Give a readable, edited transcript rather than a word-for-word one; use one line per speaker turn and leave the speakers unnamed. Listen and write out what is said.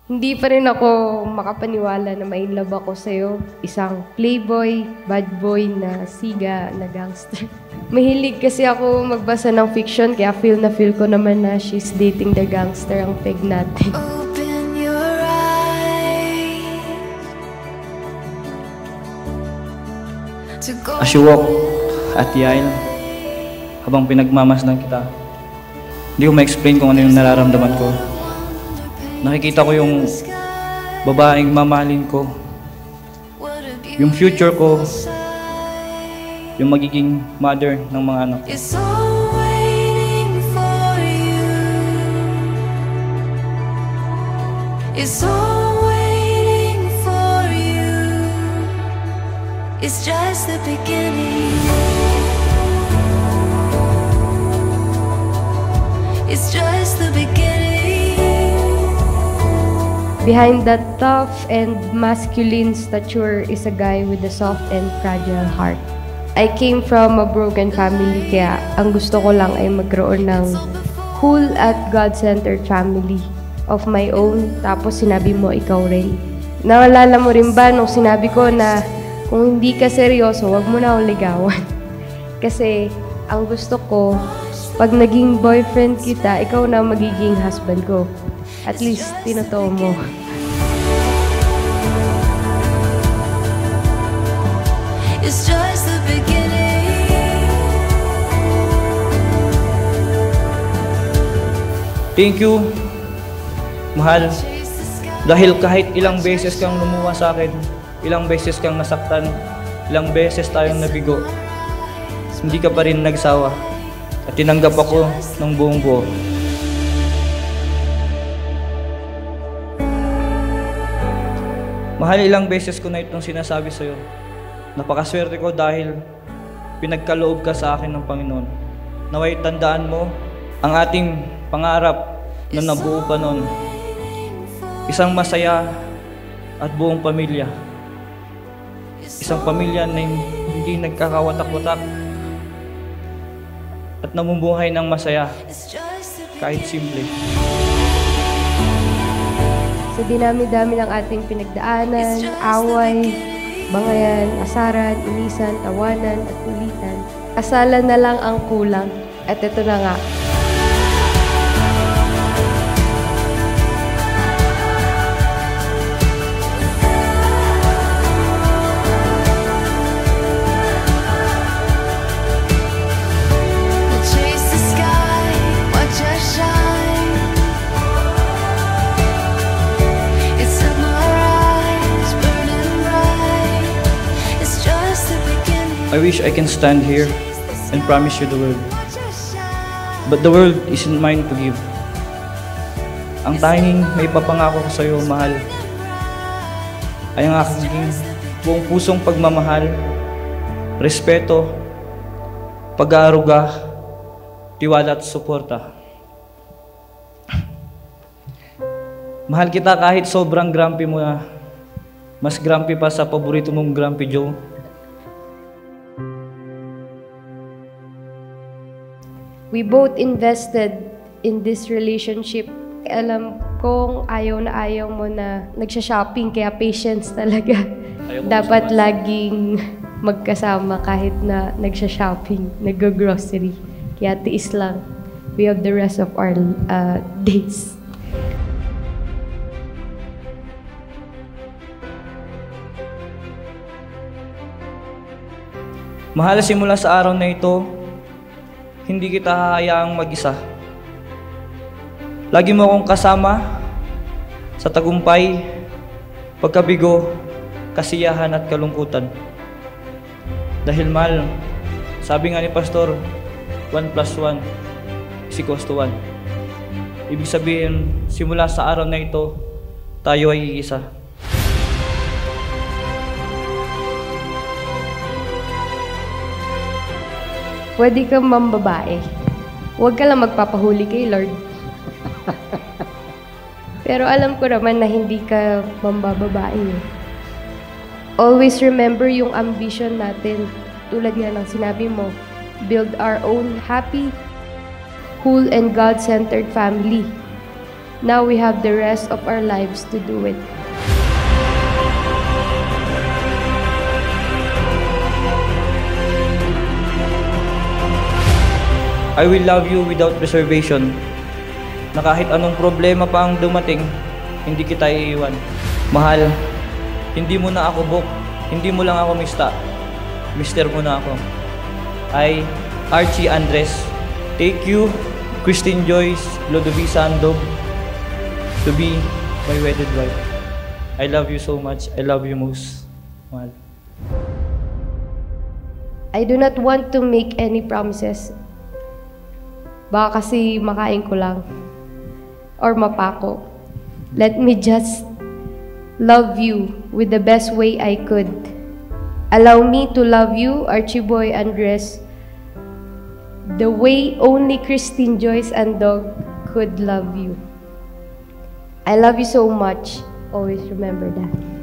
Hindi pa rin ako makapaniwala na ma-inlove ako sa'yo. Isang playboy, bad boy na siga na gangster. Mahilig kasi ako magbasa ng fiction, kaya feel ko naman na she's dating the gangster ang peg natin.
Open your eyes to go.
As you walk at the aisle, habang pinagmamasdan kita, hindi ko ma-explain kung ano yung nararamdaman ko. Nakikita ko yung babaeng mamahalin ko, yung future ko, yung magiging mother ng mga anak ko.
It's all waiting for you. It's all waiting for you. It's just the beginning. It's just the beginning.
Behind that tough and masculine stature is a guy with a soft and fragile heart. I came from a broken family, kaya ang gusto ko lang ay magkaroon ng cool at God-centered family of my own. Tapos sinabi mo, ikaw rin. Naalala mo rin ba nung sinabi ko na kung hindi ka seryoso, wag mo na akong ligawan. Kasi ang gusto ko, pag naging boyfriend kita, ikaw na magiging husband ko. At least, tinotoo mo.
It's just the beginning.
Thank you, mahal. Dahil kahit ilang beses kang lumuha sa akin, ilang beses kang nasaktan, ilang beses tayong nabigo, hindi ka pa rin nagsawa at tinanggap ako ng buong buo. Mahal, ilang beses ko na itong sinasabi sa'yo. Napakaswerte ko dahil pinagkaloob ka sa akin ng Panginoon. Naway tandaan mo ang ating pangarap na nabuo pa noon. Isang masaya at buong pamilya. Isang pamilya na hindi nagkakawatak-watak at namumuhay ng masaya kahit simple.
Sa dinami-dami ng ating pinagdaanan, away, bangayan, asaran, inisan, tawanan, at kulitan, kasalan na lang ang kulang. At ito na nga.
We'll chase the sky, watch us shine. It's in our eyes, burning bright. It's just the beginning.
I wish I can stand here and promise you the world. But the world isn't mine to give. Ang tanging may papangako ko sa iyo, mahal, ay ang aking buong pusong pagmamahal, respeto, pag-aaruga, tiwala at suporta. Mahal kita kahit sobrang grumpy mo na. Mas grumpy pa sa paborito mong Grumpy Joe.
We both invested in this relationship. Alam kong ayaw na ayaw mo na nagsha-shopping, kaya patience talaga. Dapat laging magkasama kahit na nagsha-shopping, nag-grocery. Kaya tiis lang. We have the rest of our days.
Mahal, simula sa araw na ito, hindi kita hahayaang mag-isa. Lagi mo akong kasama sa tagumpay, pagkabigo, kasiyahan at kalungkutan. Dahil mahal, sabi nga ni Pastor, 1 + 1 = 1. Ibig sabihin, simula sa araw na ito, tayo ay iisa.
Pwede kang mambabae. Huwag ka lang magpapahuli kay Lord. Pero alam ko naman na hindi ka mambababae. Always remember yung ambition natin. Tulad nga ng sinabi mo, build our own happy, cool, and God-centered family. Now we have the rest of our lives to do it.
I will love you without reservation. Na kahit anong problema pa ang dumating, hindi kita iiwan. Mahal, hindi mo na ako book, hindi mo lang ako mista. Mister mo na ako. I, Archie Andres, take you, Christine Joyce Lodovica Andog, to be my wedded wife. I love you so much. I love you most. Mahal.
I do not want to make any promises. Baka kasi makain ko lang. Or mapako. Let me just love you with the best way I could. Allow me to love you, Archie Boy Andres, the way only Christine Joyce Andog could love you. I love you so much. Always remember that.